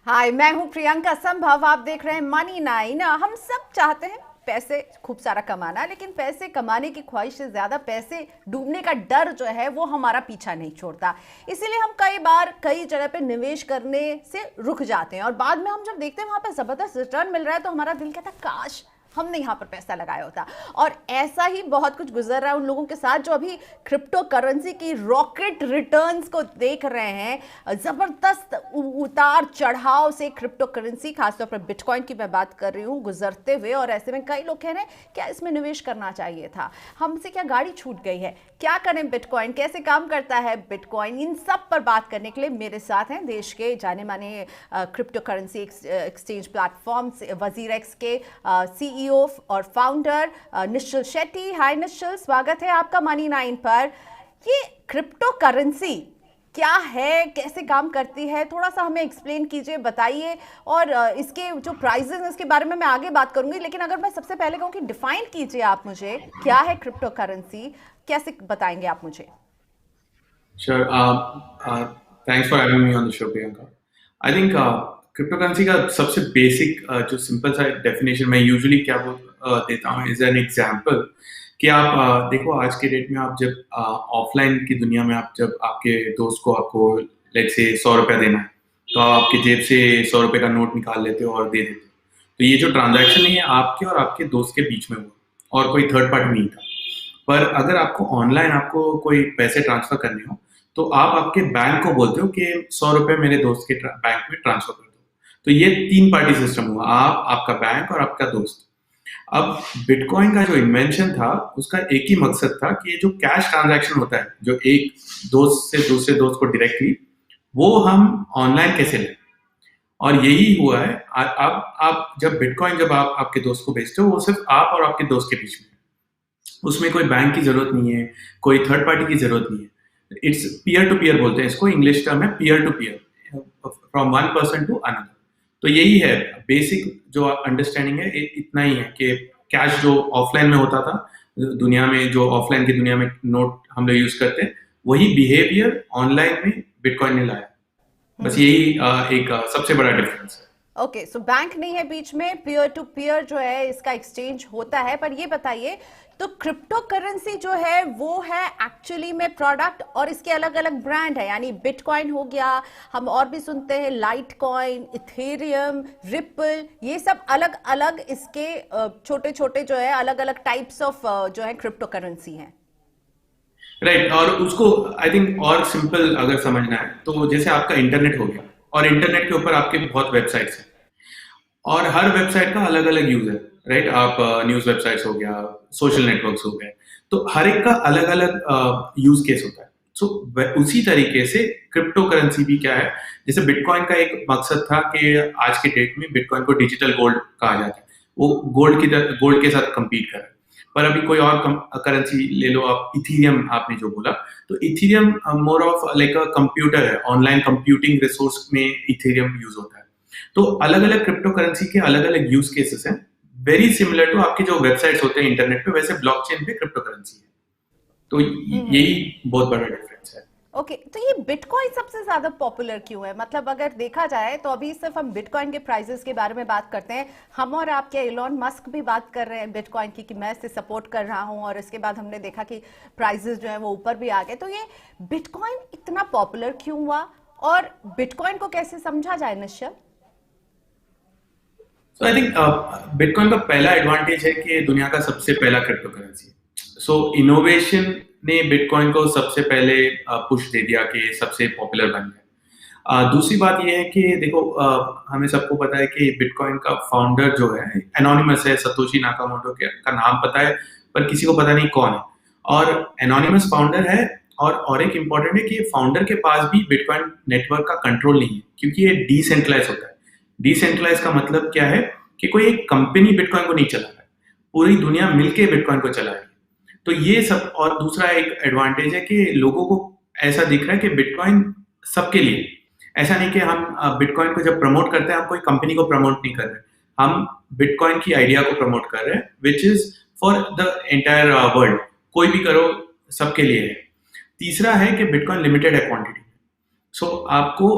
हाय, मैं हूँ प्रियंका संभव। आप देख रहे हैं मनी नाइन। हम सब चाहते हैं पैसे खूब सारा कमाना, लेकिन पैसे कमाने की ख्वाहिश से ज्यादा पैसे डूबने का डर जो है वो हमारा पीछा नहीं छोड़ता। इसीलिए हम कई बार कई जगह पे निवेश करने से रुक जाते हैं और बाद में हम जब देखते हैं वहां पे जबरदस्त रिटर्न मिल रहा है तो हमारा दिल कहता है काश हमने यहाँ पर पैसा लगाया होता। और ऐसा ही बहुत कुछ गुजर रहा है उन लोगों के साथ जो अभी क्रिप्टो करेंसी की रॉकेट रिटर्न्स को देख रहे हैं। जबरदस्त उतार चढ़ाव से क्रिप्टो करेंसी, खासतौर पर बिटकॉइन की मैं बात कर रही हूँ, गुजरते हुए। और ऐसे में कई लोग कह रहे हैं क्या इसमें निवेश करना चाहिए था, हमसे क्या गाड़ी छूट गई है, क्या करें, बिटकॉइन कैसे काम करता है बिटकॉइन। इन सब पर बात करने के लिए मेरे साथ हैं देश के जाने माने crypto currency exchange platform WazirX के सीईओ और फाउंडर निश्चल शेट्टी। हाय निश्चल, स्वागत है आपका मनी नाइन पर। ये क्रिप्टो करेंसी क्या है, कैसे काम करती है, थोड़ा सा हमें एक्सप्लेन कीजिए, बताइए। और इसके जो प्राइजेस हैं इसके बारे में मैं आगे बात करूंगी, लेकिन अगर मैं सबसे पहले कहूँ कि डिफाइन कीजिए आप मुझे क्या है क्रिप्टो करेंसी, कैसे बताएंगे आप मुझे? Sure. Thanks for having me on the show, Priyanka. I think crypto currency का सबसे बेसिक जो सिंपल सा डेफिनेशन मैं यूजुअली क्या देता हूँ इज एन एग्जांपल कि आप देखो आज के डेट में आप जब ऑफलाइन की दुनिया में आप जब आपके दोस्त को आपको लेट्स से 100 रुपया देना है तो आप आपके जेब से 100 रुपये का नोट निकाल लेते हो और दे देते हो। तो ये जो ट्रांजैक्शन है ये आपके और आपके दोस्त के बीच में हुआ और कोई थर्ड पार्टी नहीं था। पर अगर आपको ऑनलाइन आपको कोई पैसे ट्रांसफर करने हो तो आप आपके बैंक को बोलते हो कि 100 रुपये मेरे दोस्त के बैंक में ट्रांसफर कर दो। तो ये तीन पार्टी सिस्टम हुआ, आप, आपका बैंक और आपका दोस्त। अब बिटकॉइन का जो इन्वेंशन था उसका एक ही मकसद था कि ये जो कैश ट्रांजैक्शन होता है जो एक दोस्त से दूसरे दोस्त को डायरेक्टली, वो हम ऑनलाइन कैसे लें। और यही हुआ है। अब आप जब बिटकॉइन जब आप आपके दोस्त को भेजते हो वो सिर्फ आप और आपके दोस्त के बीच में, उसमें कोई बैंक की जरूरत नहीं है, कोई थर्ड पार्टी की जरूरत नहीं है। इट्स पीयर टू पीयर बोलते हैं इसको, इंग्लिश टर्म है peer to peer, from one person to another. तो यही है बेसिक जो अंडरस्टैंडिंग है, इतना ही है कि कैश जो ऑफलाइन में होता था दुनिया में, जो ऑफलाइन की दुनिया में नोट हम लोग यूज करते हैं, वही बिहेवियर ऑनलाइन में बिटकॉइन ने लाया। बस यही एक सबसे बड़ा डिफरेंस है। ओके, सो बैंक नहीं है बीच में, पीयर टू पीयर जो है इसका एक्सचेंज होता है। पर ये बताइए, तो क्रिप्टो करेंसी जो है वो है एक्चुअली में प्रोडक्ट और इसके अलग अलग ब्रांड है, यानी बिटकॉइन हो गया, हम और भी सुनते हैं लाइट कॉइन, इथेरियम, रिपल, ये सब अलग अलग इसके छोटे छोटे जो है अलग अलग टाइप्स ऑफ जो है क्रिप्टो करेंसी हैं। राइट। और उसको आई थिंक और सिंपल अगर समझना है तो जैसे आपका इंटरनेट हो गया और इंटरनेट के ऊपर आपके बहुत वेबसाइट्स हैं और हर वेबसाइट का अलग अलग यूज है। राइट, आप न्यूज वेबसाइट्स हो गया, सोशल नेटवर्क्स हो गए, तो हर एक का अलग अलग यूज केस होता है। सो उसी तरीके से क्रिप्टो करेंसी भी क्या है, जैसे बिटकॉइन का एक मकसद था कि आज के डेट में बिटकॉइन को डिजिटल गोल्ड कहा जाता है, वो गोल्ड के साथ compete कर रहा है। पर अभी कोई और करेंसी ले लो आप, इथीरियम आपने जो बोला, तो Ethereum more of like a computer है, ऑनलाइन कंप्यूटिंग रिसोर्स में इथीरियम यूज होता है। तो अलग अलग क्रिप्टो करेंसी के अलग अलग यूज केसेस हैं, वेरी सिमिलर टू आपके जो वेबसाइट्स होते हैं इंटरनेट पे, वैसे ब्लॉकचेन पे क्रिप्टो करेंसी है। तो यही बहुत बड़ा डिफरेंस है। ओके, तो ये बिटकॉइन सबसे ज्यादा पॉपुलर क्यों है? मतलब अगर देखा जाए तो अभी सिर्फ हम बिटकॉइन के प्राइसेस के बारे में बात करते हैं, हम और आप, क्या इलॉन मस्क भी बात कर रहे हैं बिटकॉइन की कि मैं इसे सपोर्ट कर रहा हूं, और इसके बाद हमने देखा कि प्राइसेस जो है वो ऊपर भी आ गए। तो ये बिटकॉइन इतना पॉपुलर क्यों हुआ और बिटकॉइन को कैसे समझा जाए निश्चल? सो आई थिंक बिटकॉइन का पहला एडवांटेज है कि ये दुनिया का सबसे पहला क्रिप्टो करेंसी है। सो इनोवेशन ने बिटकॉइन को सबसे पहले पुश दे दिया कि सबसे पॉपुलर बन गया। दूसरी बात यह है कि देखो, हमें सबको पता है कि बिटकॉइन का फाउंडर जो है एनोनिमस है, सतोशी नाकामोटो का नाम पता है पर किसी को पता नहीं कौन है। और एनोनिमस फाउंडर है, और एक इम्पॉर्टेंट है कि फाउंडर के पास भी बिटकॉइन नेटवर्क का कंट्रोल नहीं है क्योंकि ये डिसेंट्रलाइज होता है। डिसेंट्रलाइज का मतलब क्या है कि कोई एक कंपनी बिटकॉइन को नहीं चला रहा है, पूरी दुनिया मिलके बिटकॉइन को चला रही है। तो ये सब, और दूसरा एक एडवांटेज है कि लोगों को ऐसा दिख रहा है कि बिटकॉइन सबके लिए, ऐसा नहीं कि हम बिटकॉइन को जब प्रमोट करते हैं हम कोई कंपनी को प्रमोट नहीं कर रहे, हम बिटकॉइन की आइडिया को प्रमोट कर रहे हैं, which is for the entire world, कोई भी करो सबके लिए है। तीसरा है कि बिटकॉइन लिमिटेड है क्वांटिटी, सो आपको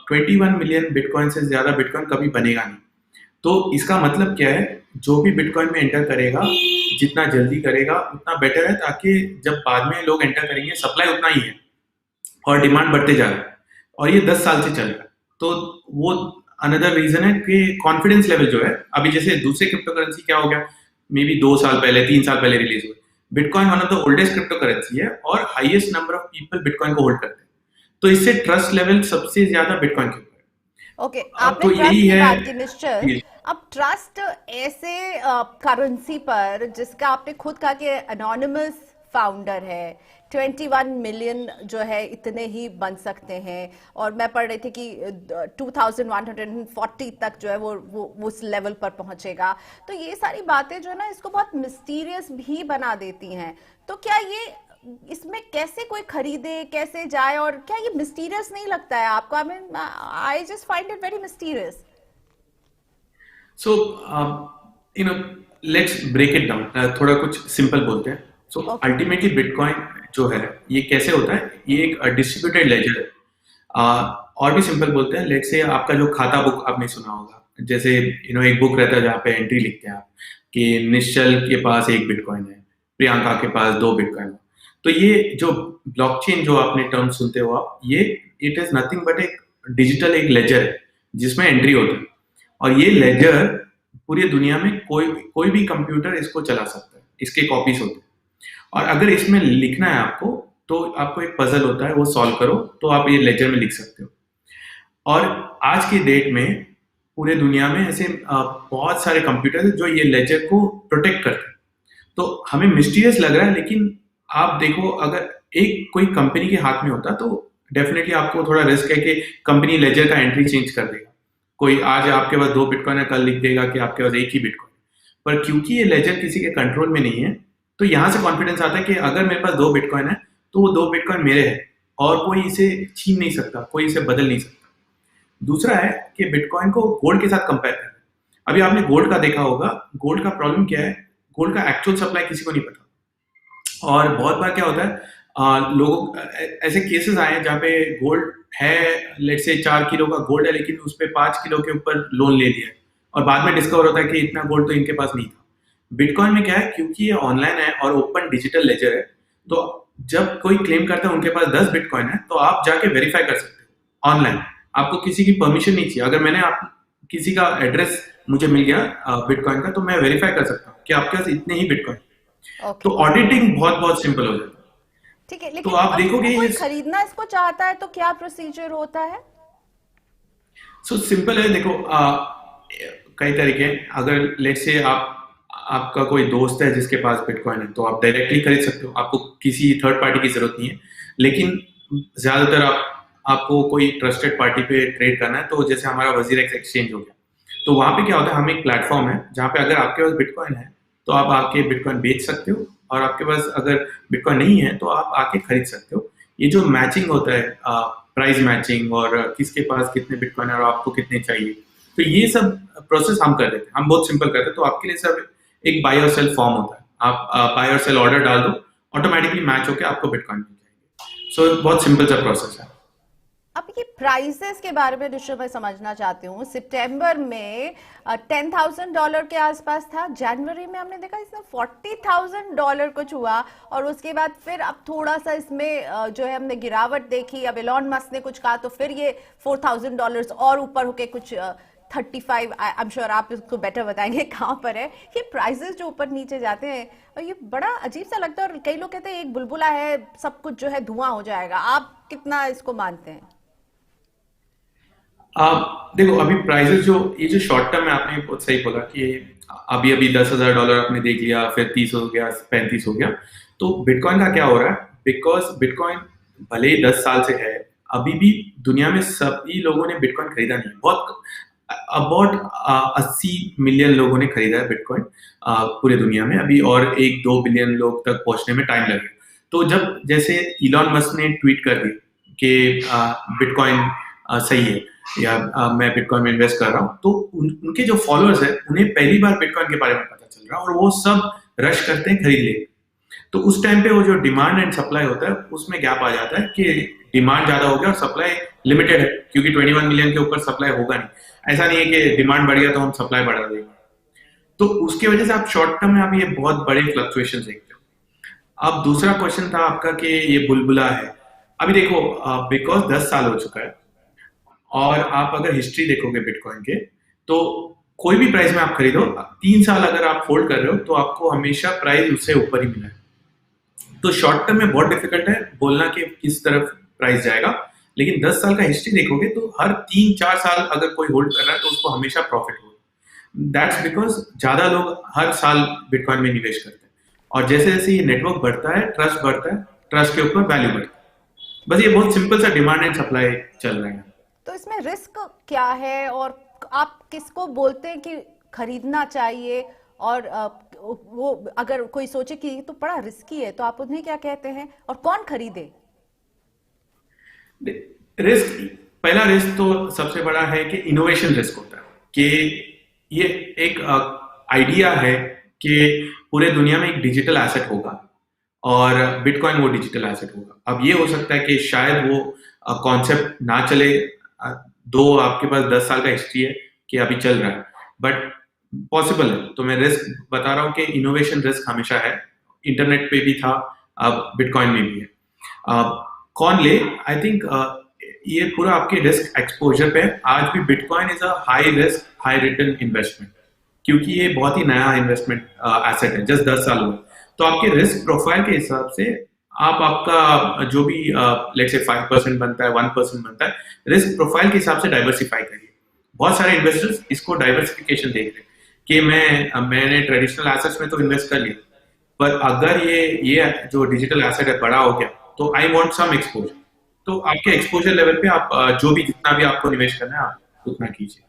21 मिलियन बिटकॉइन से ज्यादा बिटकॉइन कभी बनेगा नहीं। तो इसका मतलब क्या है, जो भी बिटकॉइन में एंटर करेगा, जितना जल्दी करेगा उतना बेटर है, ताकि जब बाद में लोग एंटर करेंगे, सप्लाई उतना ही है और डिमांड बढ़ते जा रहा है, और ये 10 साल से चल रहा है। तो वो अनदर रीजन है कि कॉन्फिडेंस लेवल जो है, अभी जैसे दूसरे क्रिप्टो करेंसी क्या हो गया, मे बी 2 साल पहले 3 साल पहले रिलीज हुए, bitcoin one of the oldest crypto currency है और highest number of people bitcoin को होल्ड करते हैं। तो इससे ट्रस्ट लेवल सबसे ज्यादा बिटकॉइन के ऊपर ओके, है। अब आपने तो ट्रस्ट यही की है बात की निश्चल। ये। अब ट्रस्ट ऐसे करेंसी पर जिसका आपने खुद कहा कि अनोनिमस फाउंडर है, 21 मिलियन जो है इतने ही बन सकते हैं, और मैं पढ़ रही थी कि 2140 तक जो है वो उस लेवल पर पहुंचेगा। तो ये सारी बातें जो है ना, इसको बहुत मिस्टीरियस भी बना देती हैं। तो क्या ये इसमें कैसे कोई खरीदे, कैसे जाए, और क्या ये मिस्टीरियस नहीं लगता है आपको? I mean, I just find it very mysterious. So you know let's break it down, थोड़ा कुछ सिंपल बोलते हैं। So okay. अल्टीमेटली बिटकॉइन जो है ये कैसे होता है, ये एक डिस्ट्रीब्यूटेड लेजर है। और भी सिंपल बोलते हैं, लेट्स से आपका जो खाता बुक आपने सुना होगा, जैसे एक बुक रहता है जहाँ पे एंट्री लिखते हैं आप कि निश्चल के पास 1 बिटकॉइन है, प्रियंका के पास 2 बिटकॉइन है। तो ये जो ब्लॉकचेन जो आपने टर्म सुनते हो आप, ये इट इज नथिंग बट एक डिजिटल एक लेजर है जिसमें एंट्री होती है, और ये लेजर पूरी दुनिया में कोई भी कंप्यूटर इसको चला सकता है, इसके कॉपीज होते हैं। और अगर इसमें लिखना है आपको, तो आपको एक पजल होता है, वो सॉल्व करो तो आप ये लेजर में लिख सकते हो। और आज के डेट में पूरे दुनिया में ऐसे बहुत सारे कंप्यूटर हैं जो ये लेजर को प्रोटेक्ट करते हैं। तो हमें मिस्टीरियस लग रहा है, लेकिन आप देखो, अगर एक कोई कंपनी के हाथ में होता तो डेफिनेटली आपको थोड़ा रिस्क है कि कंपनी लेजर का एंट्री चेंज कर देगा। कोई आज आपके पास 2 बिटकॉइन है, कल लिख देगा कि आपके पास 1 ही बिटकॉइन। पर क्योंकि ये लेजर किसी के कंट्रोल में नहीं है, तो यहाँ से कॉन्फिडेंस आता है कि अगर मेरे पास 2 बिटकॉइन है तो वो 2 बिटकॉइन मेरे हैं और कोई इसे छीन नहीं सकता, कोई इसे बदल नहीं सकता। दूसरा है कि बिटकॉइन को गोल्ड के साथ कंपेयर करना। अभी आपने गोल्ड का देखा होगा, गोल्ड का प्रॉब्लम क्या है, गोल्ड का एक्चुअल सप्लाई किसी को नहीं पता। और बहुत बार क्या होता है, लोगों ऐसे केसेस आए हैं जहाँ पे गोल्ड है, लेट्स से 4 किलो का गोल्ड है, लेकिन उस पर 5 किलो के ऊपर लोन ले लिया है, और बाद में डिस्कवर होता है कि इतना गोल्ड तो इनके पास नहीं था। बिटकॉइन में क्या है, क्योंकि ये ऑनलाइन है और ओपन डिजिटल लेजर है, तो जब कोई क्लेम करता है उनके पास 10 बिटकॉइन है, तो आप जाके वेरीफाई कर सकते हो ऑनलाइन। आपको किसी की परमिशन नहीं चाहिए। अगर मैंने आप किसी का एड्रेस मुझे मिल गया बिटकॉइन का, तो मैं वेरीफाई कर सकता हूँ कि आपके पास इतने ही बिटकॉइन। तो ओके, ऑडिटिंग बहुत बहुत सिंपल हो जाता है। ठीक है, तो लेकिन आप अब देखोगे इसको कोई ये खरीदना इसको चाहता है तो क्या प्रोसीजर होता है? सो सिंपल है। देखो, कई तरीके हैं। अगर लेट्स से आपका कोई दोस्त है जिसके पास बिटकॉइन है, तो आप डायरेक्टली खरीद सकते हो, आपको किसी थर्ड पार्टी की जरूरत नहीं है। लेकिन ज्यादातर आपको कोई ट्रस्टेड पार्टी पे ट्रेड करना है, तो जैसे हमारा वजीरेक्स एक्सचेंज हो गया, तो वहां पे क्या होता है, हम एक प्लेटफॉर्म है जहाँ पे अगर आपके पास बिटकॉइन है तो आप आके बिटकॉइन बेच सकते हो, और आपके पास अगर बिटकॉइन नहीं है तो आप आके खरीद सकते हो। ये जो मैचिंग होता है, प्राइस मैचिंग, और किसके पास कितने बिटकॉइन है और आपको कितने चाहिए, तो ये सब प्रोसेस हम कर देते हैं। हम बहुत सिंपल करते हैं। तो आपके लिए सब एक बाय और सेल फॉर्म होता है, आप बाय और सेल ऑर्डर डाल दो, ऑटोमेटिकली मैच होकर आपको बिटकॉइन मिल जाएगी। सो बहुत सिंपल सा प्रोसेस है। अब ये प्राइसेस के बारे में निश्चय मैं समझना चाहती हूँ। सितंबर में $10,000 के आसपास था, जनवरी में हमने देखा इसमें $40,000 कुछ हुआ, और उसके बाद फिर अब थोड़ा सा इसमें जो है हमने गिरावट देखी। अब एलॉन मस्क ने कुछ कहा तो फिर ये $4,000 और ऊपर होके कुछ 35, आई एम श्योर आप इसको बेटर बताएंगे कहाँ पर है। ये प्राइसेस जो ऊपर नीचे जाते हैं, और ये बड़ा अजीब सा लगता है, और कई लोग कहते हैं एक बुलबुला है, सब कुछ जो है धुआं हो जाएगा। आप कितना इसको मानते हैं? देखो, अभी प्राइसेस जो ये जो शॉर्ट टर्म है, आपने बहुत सही बोला कि अभी अभी $10,000 आपने देख लिया, फिर 30 हो गया, 35 हो गया। तो बिटकॉइन का क्या हो रहा है, बिकॉज बिटकॉइन भले ही 10 साल से है, अभी भी दुनिया में सभी लोगों ने बिटकॉइन खरीदा नहीं है। बहुत अबाउट 80 मिलियन लोगों ने खरीदा है बिटकॉइन पूरे दुनिया में अभी, और 1-2 बिलियन लोग तक पहुंचने में टाइम लगेगा। तो जब जैसे इलॉन मस्क ने ट्वीट कर दी कि बिटकॉइन सही है, या मैं बिटकॉइन में इन्वेस्ट कर रहा हूँ, तो उनके जो फॉलोअर्स हैं उन्हें पहली बार बिटकॉइन के बारे में पता चल रहा है, और वो सब रश करते हैं खरीद ले। तो उस टाइम पे वो जो डिमांड एंड सप्लाई होता है उसमें गैप आ जाता है कि डिमांड ज्यादा हो गया और सप्लाई लिमिटेड है, क्योंकि 21 मिलियन के ऊपर सप्लाई होगा नहीं। ऐसा नहीं है कि डिमांड बढ़ गया तो हम सप्लाई बढ़ा देंगे। तो उसकी वजह से आप शॉर्ट टर्म में आप ये बहुत बड़े फ्लक्चुएशन देखते हो। अब दूसरा क्वेश्चन था आपका कि ये बुलबुला है। अभी देखो, बिकॉज 10 साल हो चुका है, और आप अगर हिस्ट्री देखोगे बिटकॉइन के, तो कोई भी प्राइस में आप खरीदो, 3 साल अगर आप होल्ड कर रहे हो तो आपको हमेशा प्राइस उससे ऊपर ही मिला है। तो शॉर्ट टर्म में बहुत डिफिकल्ट है बोलना कि किस तरफ प्राइस जाएगा, लेकिन 10 साल का हिस्ट्री देखोगे तो हर 3-4 साल अगर कोई होल्ड कर रहा है तो उसको हमेशा प्रॉफिट हो। दैट्स बिकॉज ज्यादा लोग हर साल बिटकॉइन में निवेश करते हैं, और जैसे जैसे ये नेटवर्क बढ़ता है, ट्रस्ट बढ़ता है, ट्रस्ट के ऊपर वैल्यू बढ़ता है। बस ये बहुत सिंपल सा डिमांड एंड सप्लाई चल रहा है। तो इसमें रिस्क क्या है, और आप किसको बोलते हैं कि खरीदना चाहिए, और वो अगर कोई सोचे कि ये तो बड़ा रिस्की है तो आप उन्हें क्या कहते हैं, और कौन खरीदे? रिस्क, पहला रिस्क तो सबसे बड़ा है कि इनोवेशन रिस्क होता है, कि ये एक आइडिया है कि पूरे दुनिया में एक डिजिटल एसेट होगा और बिटकॉइन वो डिजिटल एसेट होगा। अब ये हो सकता है कि शायद वो कॉन्सेप्ट ना चले, दो आपके पास 10 साल का हिस्ट्री है कि अभी चल रहा है, बट पॉसिबल है। तो मैं रिस्क बता रहा हूँ कि इनोवेशन रिस्क हमेशा है, इंटरनेट पे भी था, अब बिटकॉइन में भी है। कौन ले? आई थिंक ये पूरा आपके रिस्क एक्सपोजर पे है। आज भी bitcoin is a high risk high return investment, क्योंकि ये बहुत ही नया इन्वेस्टमेंट एसेट है, जस्ट 10 साल हुआ। तो आपके रिस्क प्रोफाइल के हिसाब से आप आपका जो भी लेट्स से 5% बनता है, 1% बनता है, रिस्क प्रोफाइल के हिसाब से डाइवर्सिफाई करिए। बहुत सारे इन्वेस्टर्स इसको डाइवर्सिफिकेशन देख रहे हैं कि मैंने ट्रेडिशनल एसेट्स में तो इन्वेस्ट कर लिया, पर अगर ये जो डिजिटल एसेट है बड़ा हो गया तो आई वांट सम एक्सपोजर। तो आपके एक्सपोजर लेवल पे आप जो भी जितना भी आपको निवेश करना है आप उतना कीजिए।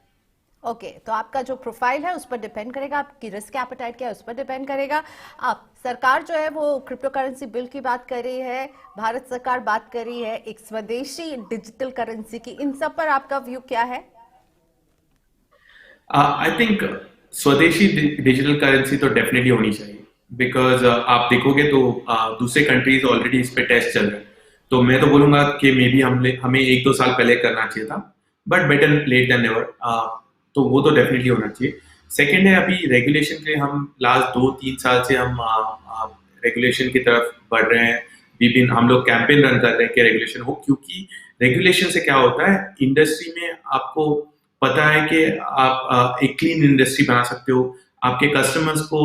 ओके, तो आपका जो प्रोफाइल है उस पर डिपेंड करेगा, आपकी रिस्क एपेटाइट क्या है उस पर डिपेंड करेगा। आप सरकार जो है वो क्रिप्टो करेंसी बिल की बात कर रही है, भारत सरकार बात कर रही है एक स्वदेशी डिजिटल करेंसी की, इन सब पर आपका व्यू क्या है? आई थिंक स्वदेशी डिजिटल करेंसी तो डेफिनेटली होनी चाहिए, बिकॉज आप देखोगे तो दूसरे कंट्रीज ऑलरेडी इस पे टेस्ट चल रहे हैं। तो मैं तो बोलूंगा कि मे बी हमें 1-2 साल पहले करना चाहिए था, but better late than never. तो वो तो डेफिनेटली होना चाहिए। सेकेंड है, अभी रेगुलेशन के हम लास्ट 2-3 साल से हम रेगुलेशन की तरफ बढ़ रहे हैं। विभिन्न हम लोग कैंपेन रन कर रहे हैं कि रेगुलेशन हो, क्योंकि रेगुलेशन से क्या होता है, इंडस्ट्री में आपको पता है कि आप एक क्लीन इंडस्ट्री बना सकते हो, आपके कस्टमर्स को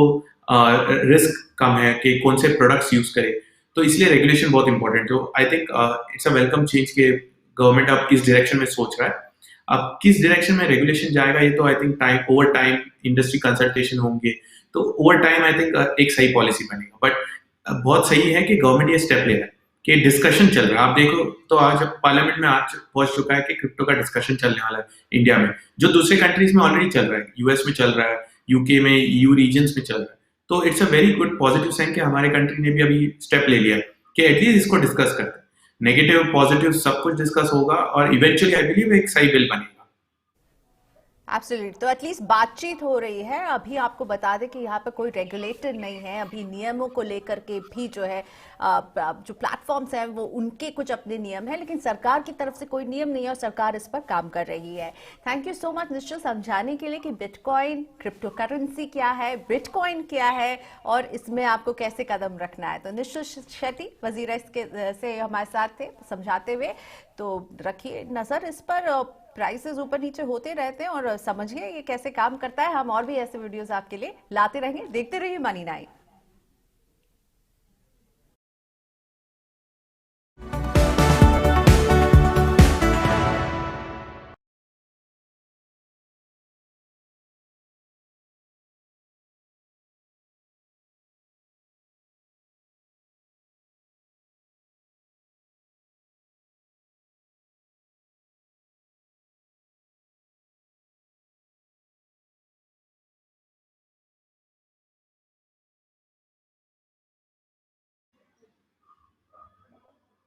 रिस्क कम है कि कौन से प्रोडक्ट्स यूज करें। तो इसलिए रेगुलेशन बहुत इंपॉर्टेंट है। I think it's a welcome change के गवर्नमेंट अब इस डायरेक्शन में सोच रहा है। अब किस डायरेक्शन में रेगुलेशन जाएगा ये तो I think over time industry consultation होंगे, तो ओवर टाइम आई थिंक एक सही पॉलिसी बनेगा। बट बहुत सही है कि गवर्नमेंट ये स्टेप ले रहा है कि डिस्कशन चल रहा है। आप देखो तो आज पार्लियामेंट में आज पहुंच चुका है कि क्रिप्टो का डिस्कशन चलने वाला है इंडिया में, जो दूसरे कंट्रीज में ऑलरेडी चल रहा है, यूएस में चल रहा है, यूके में, ईयू रीजन्स में चल रहा है। तो it's a very good positive sign कि हमारे कंट्री ने भी अभी स्टेप ले लिया कि एटलीस्ट इसको डिस्कस करते हैं। नेगेटिव पॉजिटिव सब कुछ डिस्कस होगा और इवेंचुअली आई बिलीव एक सही बिल बनेगा। एब्सोल्युटली, तो एटलीस्ट बातचीत हो रही है। अभी आपको बता दें कि यहाँ पे कोई रेगुलेटर नहीं है, अभी नियमों को लेकर के भी जो है जो प्लेटफॉर्म्स हैं वो उनके कुछ अपने नियम हैं, लेकिन सरकार की तरफ से कोई नियम नहीं है और सरकार इस पर काम कर रही है। थैंक यू सो मच निश्चल समझाने के लिए कि बिटकॉइन क्रिप्टो करेंसी क्या है, बिटकॉइन क्या है और इसमें आपको कैसे कदम रखना है। तो निश्चल शेट्टी वजीर इसके से हमारे साथ थे समझाते हुए। तो रखिए नजर इस पर, प्राइसेस ऊपर नीचे होते रहते हैं और समझिए ये कैसे काम करता है। हम और भी ऐसे वीडियोस आपके लिए लाते रहेंगे। देखते रहिए मनी9।